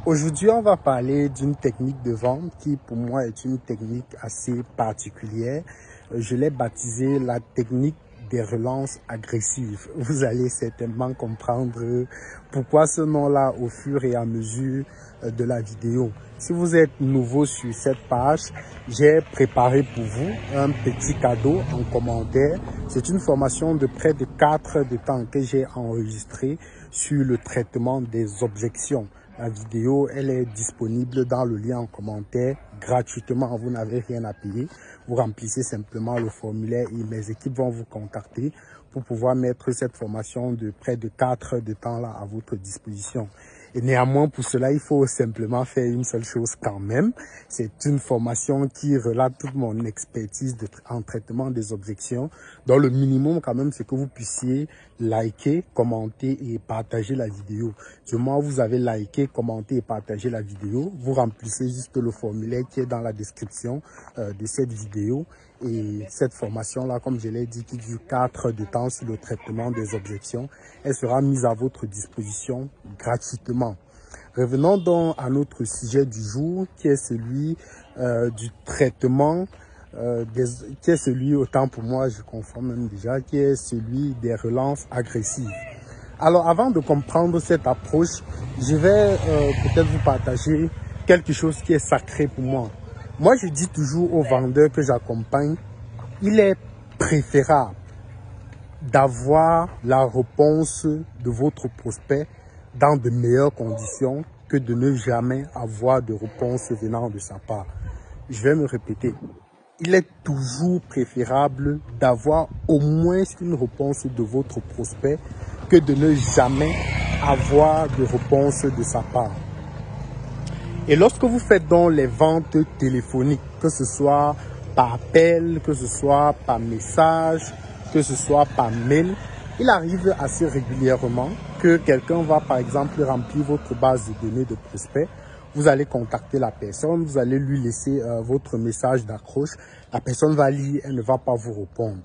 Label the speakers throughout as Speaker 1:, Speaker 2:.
Speaker 1: Aujourd'hui, on va parler d'une technique de vente qui, pour moi, est une technique assez particulière. Je l'ai baptisée la technique des relances agressives. Vous allez certainement comprendre pourquoi ce nom-là au fur et à mesure de la vidéo. Si vous êtes nouveau sur cette page, j'ai préparé pour vous un petit cadeau en commentaire. C'est une formation de près de 4 heures de temps que j'ai enregistrée sur le traitement des objections. La vidéo, elle est disponible dans le lien en commentaire gratuitement. Vous n'avez rien à payer. Vous remplissez simplement le formulaire et mes équipes vont vous contacter pour pouvoir mettre cette formation de près de 4 heures de temps là à votre disposition. Et néanmoins, pour cela, il faut simplement faire une seule chose quand même. C'est une formation qui relate toute mon expertise en traitement des objections. Donc, le minimum quand même, c'est que vous puissiez liker, commenter et partager la vidéo. Du moment où vous avez liké, commenté et partagé la vidéo, vous remplissez juste le formulaire qui est dans la description de cette vidéo. Et cette formation-là, comme je l'ai dit, qui dure 4 heures de temps sur le traitement des objections, elle sera mise à votre disposition gratuitement. Revenons donc à notre sujet du jour, qui est celui du traitement, qui est celui, autant pour moi, je confonds même déjà, qui est celui des relances agressives. Alors, avant de comprendre cette approche, je vais peut-être vous partager quelque chose qui est sacré pour moi. Moi, je dis toujours aux vendeurs que j'accompagne, il est préférable d'avoir la réponse de votre prospect dans de meilleures conditions que de ne jamais avoir de réponse venant de sa part. Je vais me répéter. Il est toujours préférable d'avoir au moins une réponse de votre prospect que de ne jamais avoir de réponse de sa part. Et lorsque vous faites donc les ventes téléphoniques, que ce soit par appel, que ce soit par message, que ce soit par mail, il arrive assez régulièrement que quelqu'un va par exemple remplir votre base de données de prospects. Vous allez contacter la personne, vous allez lui laisser votre message d'accroche. La personne va lire, elle ne va pas vous répondre.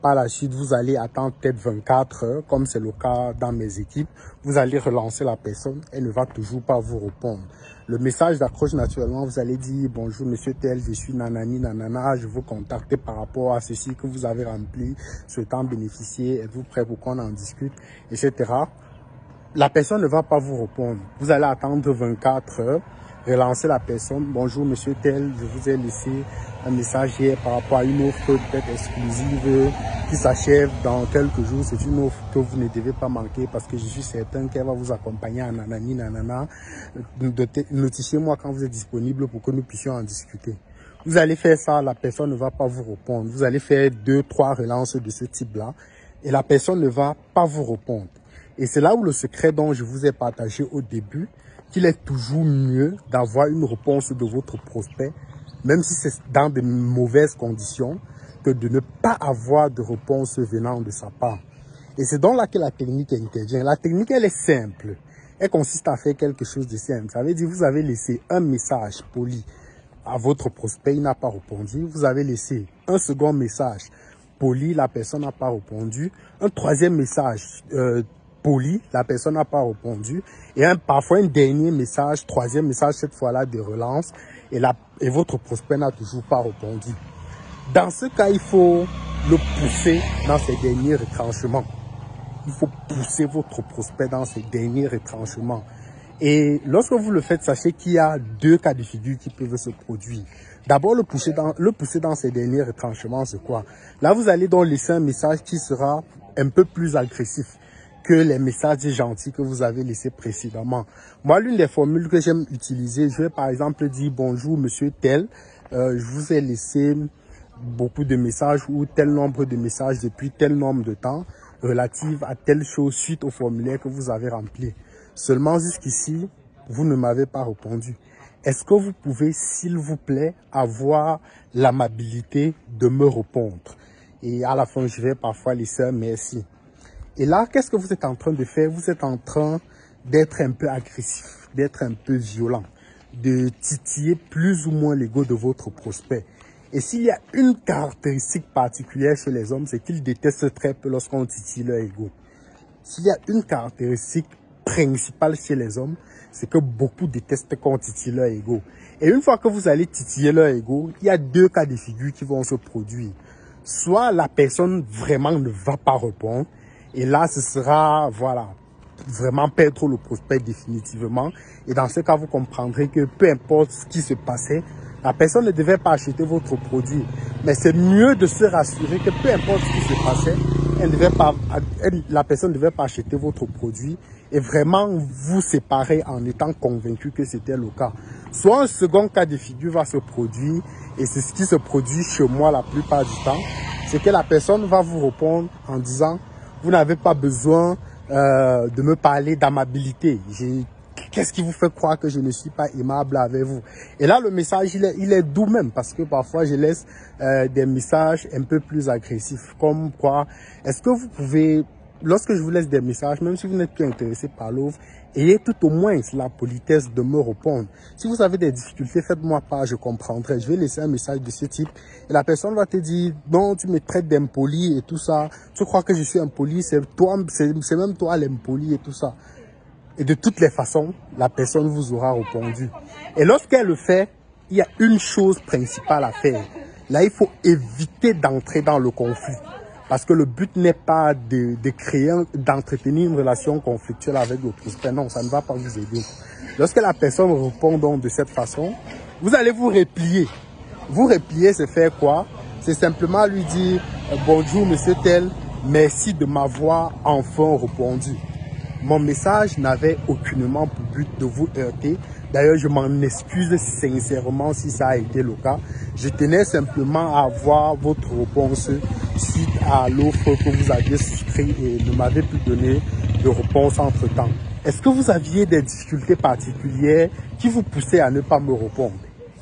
Speaker 1: Par la suite, vous allez attendre peut-être 24 heures, comme c'est le cas dans mes équipes. Vous allez relancer la personne, elle ne va toujours pas vous répondre. Le message d'accroche, naturellement, vous allez dire « Bonjour, monsieur tel, je suis nanani, nanana, je vous contacte par rapport à ceci que vous avez rempli, souhaitant bénéficier, êtes-vous prêt pour qu'on en discute, etc. » La personne ne va pas vous répondre. Vous allez attendre 24 heures. Relancer la personne. Bonjour, monsieur tel, je vous ai laissé un message hier par rapport à une offre peut-être exclusive qui s'achève dans quelques jours. C'est une offre que vous ne devez pas manquer parce que je suis certain qu'elle va vous accompagner à nanani, nanana. Notifiez-moi quand vous êtes disponible pour que nous puissions en discuter. Vous allez faire ça, la personne ne va pas vous répondre. Vous allez faire 2-3 relances de ce type-là et la personne ne va pas vous répondre. Et c'est là où le secret dont je vous ai partagé au début, qu'il est toujours mieux d'avoir une réponse de votre prospect, même si c'est dans de mauvaises conditions, que de ne pas avoir de réponse venant de sa part. Et c'est donc là que la technique intervient. La technique, elle est simple. Elle consiste à faire quelque chose de simple. Ça veut dire que vous avez laissé un message poli à votre prospect, il n'a pas répondu. Vous avez laissé un second message poli, la personne n'a pas répondu. Un troisième message poli, la personne n'a pas répondu. Et parfois un dernier message, troisième message, cette fois-là de relance. Et votre prospect n'a toujours pas répondu. Dans ce cas, il faut le pousser dans ses derniers retranchements. Il faut pousser votre prospect dans ses derniers retranchements. Et lorsque vous le faites, sachez qu'il y a 2 cas de figure qui peuvent se produire. D'abord, le pousser dans ses derniers retranchements, c'est quoi? Là, vous allez donc laisser un message qui sera un peu plus agressif que les messages gentils que vous avez laissés précédemment. Moi, l'une des formules que j'aime utiliser, je vais par exemple dire « Bonjour, monsieur tel, je vous ai laissé beaucoup de messages ou tel nombre de messages depuis tel nombre de temps relative à telle chose suite au formulaire que vous avez rempli. Seulement jusqu'ici, vous ne m'avez pas répondu. Est-ce que vous pouvez, s'il vous plaît, avoir l'amabilité de me répondre? » Et à la fin, je vais parfois laisser un merci. Et là, qu'est-ce que vous êtes en train de faire? Vous êtes en train d'être un peu agressif, d'être un peu violent, de titiller plus ou moins l'ego de votre prospect. Et s'il y a une caractéristique particulière chez les hommes, c'est qu'ils détestent très peu lorsqu'on titille leur ego. S'il y a une caractéristique principal chez les hommes, c'est que beaucoup détestent qu'on titille leur ego. Et une fois que vous allez titiller leur ego, il y a deux cas de figure qui vont se produire. Soit la personne vraiment ne va pas répondre, et là ce sera, voilà, vraiment perdre le prospect définitivement. Et dans ce cas, vous comprendrez que peu importe ce qui se passait, la personne ne devait pas acheter votre produit. Mais c'est mieux de se rassurer que peu importe ce qui se passait, la personne ne devait pas acheter votre produit et vraiment vous séparer en étant convaincu que c'était le cas. Soit un second cas de figure va se produire, et c'est ce qui se produit chez moi la plupart du temps, c'est que la personne va vous répondre en disant « Vous n'avez pas besoin de me parler d'amabilité. Qu'est-ce qui vous fait croire que je ne suis pas aimable avec vous ?» Et là, le message, il est doux même, parce que parfois, je laisse des messages un peu plus agressifs. Comme quoi, est-ce que vous pouvez, lorsque je vous laisse des messages, même si vous n'êtes plus intéressé par l'offre, ayez tout au moins la politesse de me répondre. Si vous avez des difficultés, faites-moi part, je comprendrai. Je vais laisser un message de ce type. Et la personne va te dire, non, tu me traites d'impoli et tout ça. Tu crois que je suis impoli, c'est même toi l'impoli et tout ça. Et de toutes les façons, la personne vous aura répondu. Et lorsqu'elle le fait, il y a une chose principale à faire. Là, il faut éviter d'entrer dans le conflit. Parce que le but n'est pas d'entretenir une relation conflictuelle avec le prospect. Non, ça ne va pas vous aider. Lorsque la personne répond donc de cette façon, vous allez vous replier. Vous replier, c'est faire quoi? C'est simplement lui dire « Bonjour, monsieur tel, merci de m'avoir enfin répondu. » Mon message n'avait aucunement pour but de vous heurter. D'ailleurs, je m'en excuse sincèrement si ça a été le cas. Je tenais simplement à avoir votre réponse suite à l'offre que vous aviez souscrite et ne m'avez plus donné de réponse entre-temps. Est-ce que vous aviez des difficultés particulières qui vous poussaient à ne pas me répondre?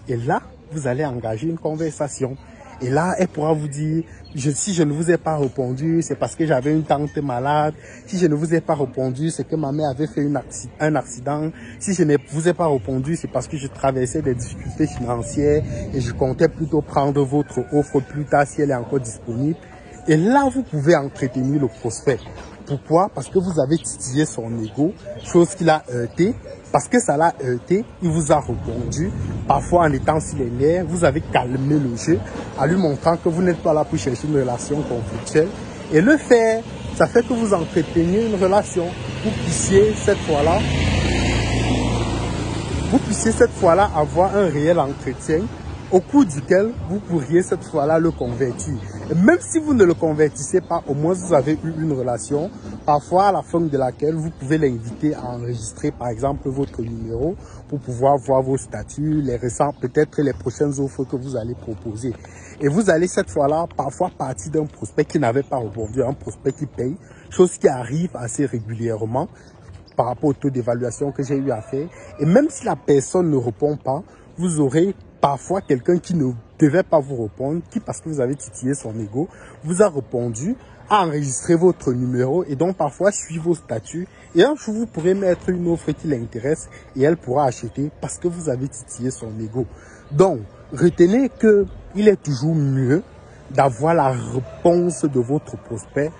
Speaker 1: Et là, vous allez engager une conversation. Et là, elle pourra vous dire, si je ne vous ai pas répondu, c'est parce que j'avais une tante malade. Si je ne vous ai pas répondu, c'est que ma mère avait fait un accident. Si je ne vous ai pas répondu, c'est parce que je traversais des difficultés financières et je comptais plutôt prendre votre offre plus tard si elle est encore disponible. Et là, vous pouvez entretenir le prospect. Pourquoi? Parce que vous avez titillé son ego, chose qui l'a heurté. Parce que ça l'a heurté, il vous a répondu. Parfois, en étant sur les nerfs, vous avez calmé le jeu en lui montrant que vous n'êtes pas là pour chercher une relation conflictuelle. Et le faire, ça fait que vous entreteniez une relation. Vous puissiez cette fois-là avoir un réel entretien au cours duquel vous pourriez cette fois-là le convertir. Et même si vous ne le convertissez pas, au moins vous avez eu une relation, parfois à la fin de laquelle vous pouvez l'inviter à enregistrer par exemple votre numéro pour pouvoir voir vos statuts, les récents, peut-être les prochaines offres que vous allez proposer. Et vous allez cette fois-là parfois partir d'un prospect qui n'avait pas répondu, un prospect qui paye, chose qui arrive assez régulièrement par rapport au taux d'évaluation que j'ai eu à faire. Et même si la personne ne répond pas, vous aurez parfois quelqu'un qui ne devait pas vous répondre, qui parce que vous avez titillé son ego, vous a répondu, a enregistré votre numéro et donc parfois suit vos statuts. Et un jour, vous pourrez mettre une offre qui l'intéresse et elle pourra acheter parce que vous avez titillé son ego. Donc, retenez que il est toujours mieux d'avoir la réponse de votre prospect,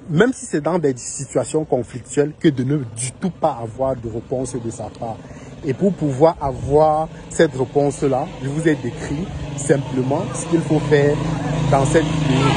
Speaker 1: même si c'est dans des situations conflictuelles, que de ne du tout pas avoir de réponse de sa part. Et pour pouvoir avoir cette réponse-là, je vous ai décrit simplement ce qu'il faut faire dans cette vidéo.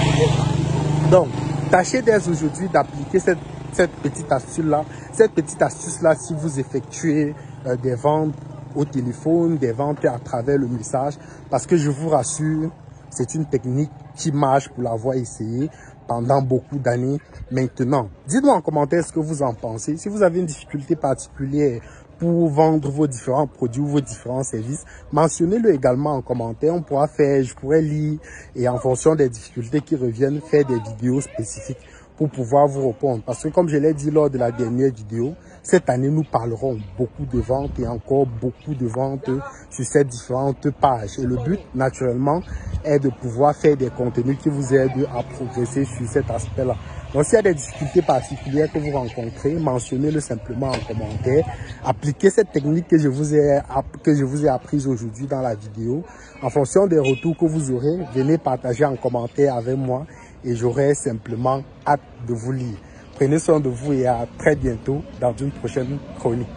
Speaker 1: Donc, tâchez dès aujourd'hui d'appliquer cette petite astuce-là. Cette petite astuce-là, si vous effectuez des ventes au téléphone, des ventes à travers le message, parce que je vous rassure, c'est une technique qui marche pour l'avoir essayé pendant beaucoup d'années maintenant. Dites-moi en commentaire ce que vous en pensez. Si vous avez une difficulté particulière pour vendre vos différents produits ou vos différents services, mentionnez-le également en commentaire. On pourra faire, je pourrais lire et en fonction des difficultés qui reviennent, faire des vidéos spécifiques pour pouvoir vous répondre. Parce que comme je l'ai dit lors de la dernière vidéo, cette année, nous parlerons beaucoup de ventes et encore beaucoup de ventes sur ces différentes pages. Et le but, naturellement, est de pouvoir faire des contenus qui vous aident à progresser sur cet aspect-là. Donc, s'il y a des difficultés particulières que vous rencontrez, mentionnez-le simplement en commentaire. Appliquez cette technique que je vous ai apprise aujourd'hui dans la vidéo. En fonction des retours que vous aurez, venez partager en commentaire avec moi et j'aurai simplement hâte de vous lire. Prenez soin de vous et à très bientôt dans une prochaine chronique.